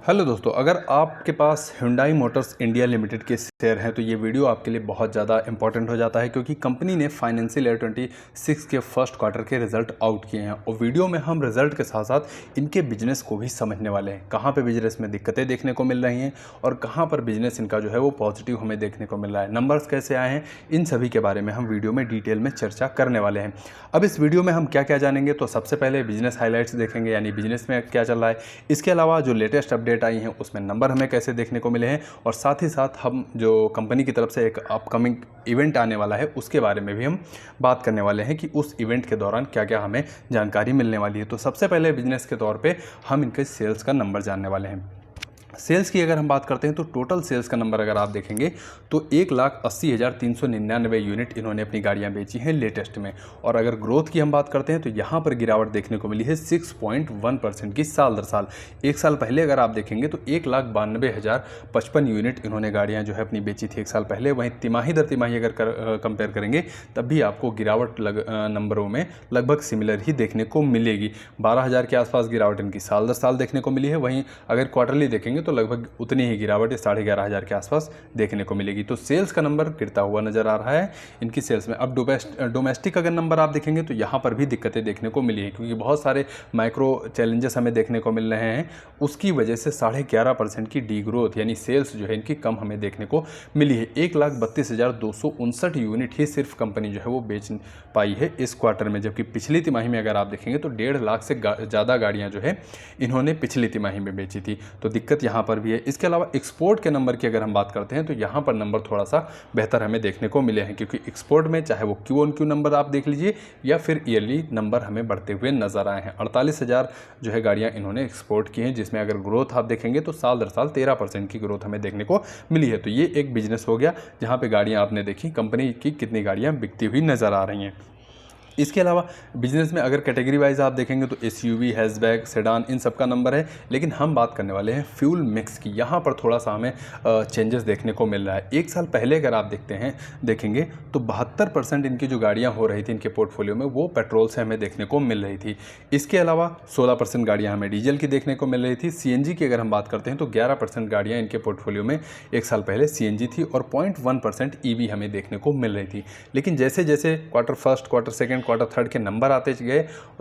Hello दोस्तों, अगर आपके पास Hyundai मोटर्स इंडिया लिमिटेड के शेयर हैं तो ये वीडियो आपके लिए बहुत ज़्यादा इंपॉर्टेंट हो जाता है, क्योंकि कंपनी ने फाइनेंशियल ईयर 26 के फर्स्ट क्वार्टर के रिजल्ट आउट किए हैं और वीडियो में हम रिजल्ट के साथ साथ इनके बिजनेस को भी समझने वाले हैं। कहाँ पे बिजनेस में दिक्कतें देखने को मिल रही हैं और कहाँ पर बिजनेस इनका जो है वो पॉजिटिव हमें देखने को मिल रहा है, नंबर्स कैसे आए हैं, इन सभी के बारे में हम वीडियो में डिटेल में चर्चा करने वाले हैं। अब इस वीडियो में हम क्या क्या जानेंगे, तो सबसे पहले बिजनेस हाईलाइट्स देखेंगे, यानी बिजनेस में क्या चल रहा है। इसके अलावा जो लेटेस्ट अपडेट आई हैं उसमें नंबर हमें कैसे देखने को मिले हैं, और साथ ही साथ हम जो कंपनी की तरफ से एक अपकमिंग इवेंट आने वाला है उसके बारे में भी हम बात करने वाले हैं कि उस इवेंट के दौरान क्या क्या हमें जानकारी मिलने वाली है। तो सबसे पहले बिजनेस के तौर पे हम इनके सेल्स का नंबर जानने वाले हैं। सेल्स की अगर हम बात करते हैं तो टोटल सेल्स का नंबर अगर आप देखेंगे तो 1,80,399 यूनिट इन्होंने अपनी गाड़ियां बेची हैं लेटेस्ट में। और अगर ग्रोथ की हम बात करते हैं तो यहां पर गिरावट देखने को मिली है 6.1% की साल दर साल। एक साल पहले अगर आप देखेंगे तो 1,92,055 यूनिट इन्होंने गाड़ियां जो है अपनी बेची थी एक साल पहले। वहीं तिमाही दर तिमाही अगर कंपेयर करेंगे तब भी आपको गिरावट नंबरों में लगभग सिमिलर ही देखने को मिलेगी। 12,000 के आसपास गिरावट इनकी साल दर साल देखने को मिली है। वहीं अगर क्वार्टरली देखेंगे तो लगभग उतनी ही गिरावट 11,500 के आसपास देखने को मिलेगी। तो सेल्स का नंबर गिरता हुआ नजर आ रहा है इनकी सेल्स में। अब डोमेस्टिक अगर नंबर आप देखेंगे तो यहाँ पर भी दिक्कतें देखने को मिली है, क्योंकि बहुत सारे माइक्रो चैलेंजेस हमें देखने को मिल रहे हैं। उसकी वजह से 11.5% की डी ग्रोथ यानी सेल्स जो है इनकी कम हमें देखने को मिली है। 1,32,259 यूनिट ही सिर्फ कंपनी जो है वो बेच पाई है इस क्वार्टर में, जबकि पिछली तिमाही में अगर आप देखेंगे तो 1.5 लाख से ज़्यादा गाड़ियाँ जो है इन्होंने पिछली तिमाही में बेची थी। तो दिक्कत यहाँ पर भी है। इसके अलावा एक्सपोर्ट के नंबर की अगर हम बात करते हैं तो यहाँ पर नंबर थोड़ा सा बेहतर हमें देखने को मिले हैं, क्योंकि एक्सपोर्ट में चाहे वो Q-on-Q नंबर आप देख लीजिए या फिर ईयरली नंबर हमें बढ़ते हुए नजर आए हैं। 48,000 जो है गाड़ियाँ इन्होंने एक्सपोर्ट की हैं, जिसमें अगर ग्रोथ आप देखेंगे तो साल दर साल 13% की ग्रोथ हमें देखने को मिली है। तो ये एक बिजनेस हो गया जहाँ पे गाड़ियाँ आपने देखी, कंपनी की कितनी गाड़ियाँ बिकती हुई नजर आ रही हैं। इसके अलावा बिजनेस में अगर कैटेगरी वाइज आप देखेंगे तो एसयूवी, हैचबैक, सेडान, इन सब का नंबर है। लेकिन हम बात करने वाले हैं फ्यूल मिक्स की। यहाँ पर थोड़ा सा हमें चेंजेस देखने को मिल रहा है। एक साल पहले अगर आप देखेंगे तो 72% इनकी जो गाड़ियाँ हो रही थी इनके पोर्टफोलियो में वो पेट्रोल से हमें देखने को मिल रही थी। इसके अलावा 16% गाड़ियाँ हमें डीजल की देखने को मिल रही थी। सीएनजी की अगर हम बात करते हैं तो 11% गाड़ियाँ इनके पोर्टफोलियो में एक साल पहले सीएनजी थी, और 0.1% ईवी हमें देखने को मिल रही थी। लेकिन जैसे जैसे quarter first, quarter second, quarter third के नंबर आते गए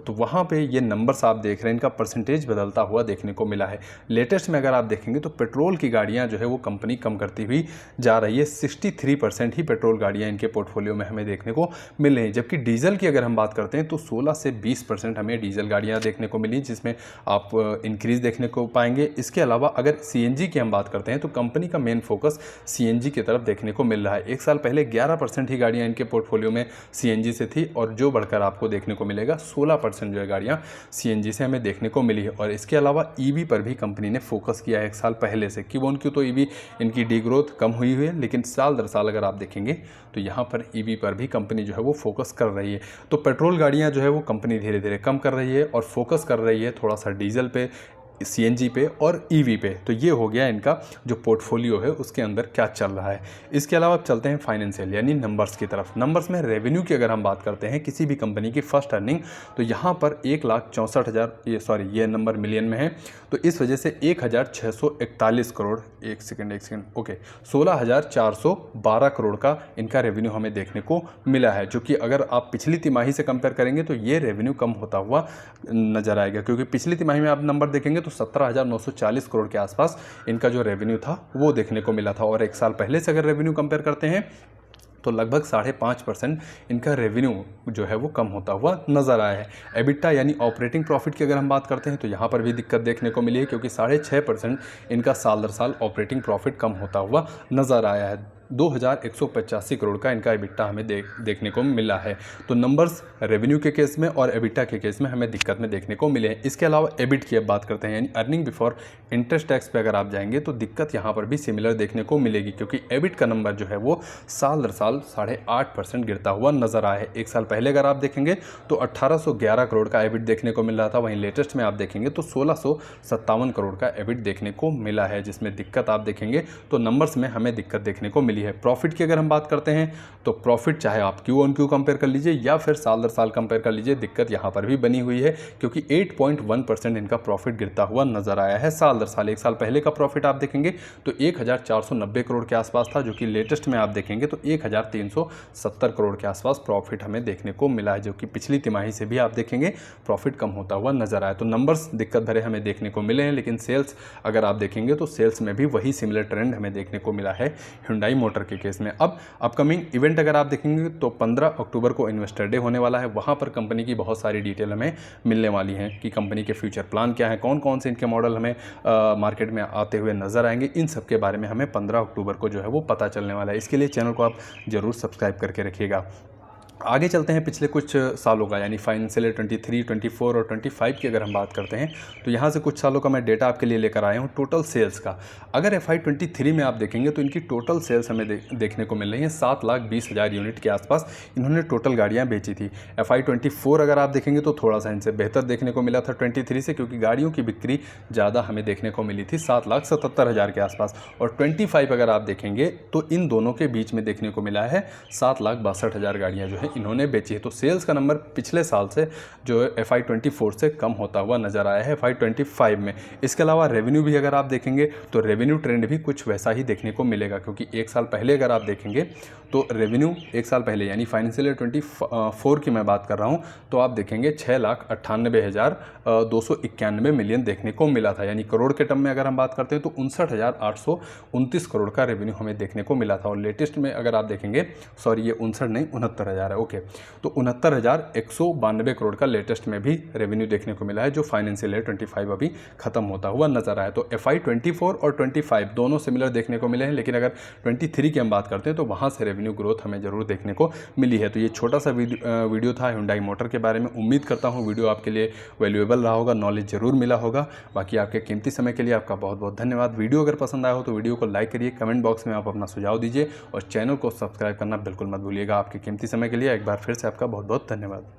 तो वहाँ पे ये नंबर्स आप देख रहे हैं, इनका परसेंटेज बदलता हुआ देखने को मिला है। लेटेस्ट में अगर आप देखेंगे तो पेट्रोल की गाड़ियाँ जो है वो कंपनी कम करती हुई जा रही है। 63% ही पेट्रोल गाड़ियाँ इनके पोर्टफोलियो में हमें देखने को मिल रही हैं, जबकि डीजल की अगर हम बात करते हैं तो 16 से 20% हमें डीजल गाड़ियाँ देखने को मिली, जिसमें आप इंक्रीज देखने को पाएंगे। इसके अलावा अगर सीएनजी की हम बात करते हैं तो कंपनी का मेन फोकस सीएनजी की तरफ देखने को मिल रहा है। एक साल पहले 11% ही गाड़ियाँ इनके पोर्टफोलियो में सीएनजी से थी, और जो बढ़कर आपको देखने को मिलेगा 16% जो है गाड़ियाँ सीएनजी से हमें देखने को मिली है। और इसके अलावा ईवी पर भी कंपनी ने फोकस किया है एक साल पहले से। Q-on-Q तो ईवी इनकी डी ग्रोथ कम हुई है, लेकिन साल दर साल अगर आप देखेंगे तो यहाँ पर ईवी पर भी कंपनी जो है वो फोकस कर रही है। तो पेट्रोल गाड़ियाँ जो है वो कंपनी धीरे धीरे कम कर रही है और फोकस कर रही है थोड़ा सा डीजल पे, सीएनजी पे और ईवी पे। तो ये हो गया इनका जो पोर्टफोलियो है उसके अंदर क्या चल रहा है। इसके अलावा अब चलते हैं फाइनेंशियल यानी नंबर्स की तरफ। नंबर्स में रेवेन्यू की अगर हम बात करते हैं किसी भी कंपनी की फर्स्ट अर्निंग, तो यहाँ पर 1,64,000 ये नंबर मिलियन में है, तो इस वजह से 1,641 करोड़ 16,412 करोड़ का इनका रेवेन्यू हमें देखने को मिला है, जो कि अगर आप पिछली तिमाही से कंपेयर करेंगे तो ये रेवेन्यू कम होता हुआ नजर आएगा, क्योंकि पिछली तिमाही में आप नंबर देखेंगे तो 17,940 करोड़ के आसपास इनका जो रेवेन्यू था वो देखने को मिला था। और एक साल पहले से अगर रेवेन्यू कंपेयर करते हैं तो लगभग 5.5% इनका रेवेन्यू जो है वो कम होता हुआ नज़र आया है। एबिटा यानी ऑपरेटिंग प्रॉफिट की अगर हम बात करते हैं तो यहाँ पर भी दिक्कत देखने को मिली है, क्योंकि 6.5% इनका साल दर साल ऑपरेटिंग प्रॉफिट कम होता हुआ नज़र आया है। 2,185 करोड़ का इनका एबिटा हमें देखने को मिला है। तो नंबर्स रेवेन्यू के केस में और एबिटा के केस में हमें दिक्कत में देखने को मिले हैं। इसके अलावा एबिट की अब बात करते हैं, यानी अर्निंग बिफोर इंटरेस्ट टैक्स पे अगर आप जाएंगे तो दिक्कत यहाँ पर भी सिमिलर देखने को मिलेगी, क्योंकि एबिट का नंबर जो है वो साल दर साल 8.5% गिरता हुआ नजर आया है। एक साल पहले अगर आप देखेंगे तो 1,811 करोड़ का एबिट देखने को मिल रहा था, वहीं लेटेस्ट में आप देखेंगे तो 1,657 करोड़ का एबिट देखने को मिला है, जिसमें दिक्कत आप देखेंगे तो नंबर्स में हमें दिक्कत देखने को मिली मिली है। प्रॉफिट की अगर हम बात करते हैं तो प्रॉफिट चाहे आप क्यू ऑन क्यू कंपेयर कर लीजिए या फिर साल दर साल कंपेयर कर लीजिए, दिक्कत यहाँ पर भी बनी हुई है क्योंकि 8.1% इनका प्रॉफिट गिरता हुआ नजर आया है साल दर साल। एक साल पहले का प्रॉफिट आप देखेंगे तो 1490 करोड़ के आसपास था, जो कि लेटेस्ट में आप देखेंगे तो 1370 करोड़ के आसपास प्रॉफिट हमें देखने को मिला है, जो कि पिछली तिमाही से भी आप देखेंगे प्रॉफिट कम होता हुआ नजर आया। तो नंबर्स दिक्कत भरे हमें देखने को मिले हैं, लेकिन सेल्स अगर आप देखेंगे तो सेल्स में भी वही सिमिलर ट्रेंड हमें देखने को मिला है Hyundai मोटर के केस में। अब अपकमिंग इवेंट अगर आप देखेंगे तो 15 अक्टूबर को इन्वेस्टर डे होने वाला है। वहां पर कंपनी की बहुत सारी डिटेल हमें मिलने वाली हैं कि कंपनी के फ्यूचर प्लान क्या है, कौन कौन से इनके मॉडल हमें मार्केट में आते हुए नजर आएंगे, इन सब के बारे में हमें 15 अक्टूबर को जो है वो पता चलने वाला है। इसके लिए चैनल को आप जरूर सब्सक्राइब करके रखिएगा। आगे चलते हैं पिछले कुछ सालों का, यानी फाइनेंशियल ईयर 23, 24 और 25 की अगर हम बात करते हैं तो यहाँ से कुछ सालों का मैं डेटा आपके लिए लेकर आया हूँ टोटल सेल्स का। अगर FY 23 में आप देखेंगे तो इनकी टोटल सेल्स हमें देखने को मिल रही है 7,20,000 यूनिट के आसपास इन्होंने टोटल गाड़ियाँ बेची थी। FY 24 अगर आप देखेंगे तो थोड़ा सा इनसे बेहतर देखने को मिला था 23 से, क्योंकि गाड़ियों की बिक्री ज़्यादा हमें देखने को मिली थी 7,77,000 के आसपास। और 25 अगर आप देखेंगे तो इन दोनों के बीच में देखने को मिला है 7,62,000 गाड़ियाँ जो है इन्होंने बेची है। तो सेल्स का नंबर पिछले साल से जो FY 24 से कम होता हुआ नजर आया है FY 25 में। इसके अलावा रेवेन्यू भी अगर आप देखेंगे तो रेवेन्यू ट्रेंड भी कुछ वैसा ही देखने को मिलेगा, क्योंकि एक साल पहले अगर आप देखेंगे तो रेवेन्यू एक साल पहले यानी फाइनेंशियल ईयर 24 की मैं बात कर रहा हूं तो आप देखेंगे 6,98,291 मिलियन देखने को मिला था, यानी करोड़ के टर्म में अगर हम बात करते हैं तो 59,829 करोड़ का रेवेन्यू हमें देखने को मिला था। और लेटेस्ट में अगर आप देखेंगे, सॉरी ये 59 नहीं 69,000 है, ओके, तो 69,192 करोड़ का लेटेस्ट में भी रेवेन्यू देखने को मिला है, जो फाइनेंशियल ईयर 25 अभी खत्म होता हुआ नजर आया। तो FY 24 और 25 दोनों सिमिलर देखने को मिले हैं, लेकिन अगर 23 की हम बात करते हैं तो वहां से रेवेन्यू ग्रोथ हमें जरूर देखने को मिली है। तो ये छोटा सा वीडियो था Hyundai मोटर के बारे में। उम्मीद करता हूँ वीडियो आपके लिए वैल्यूएबल रहा होगा, नॉलेज जरूर मिला होगा। बाकी आपके कीमती समय के लिए आपका बहुत बहुत धन्यवाद। वीडियो अगर पसंद आया हो तो वीडियो को लाइक करिए, कमेंट बॉक्स में आप अपना सुझाव दीजिए और चैनल को सब्सक्राइब करना बिल्कुल मत भूलिएगा। आपके कीमती समय के लिए एक बार फिर से आपका बहुत बहुत धन्यवाद।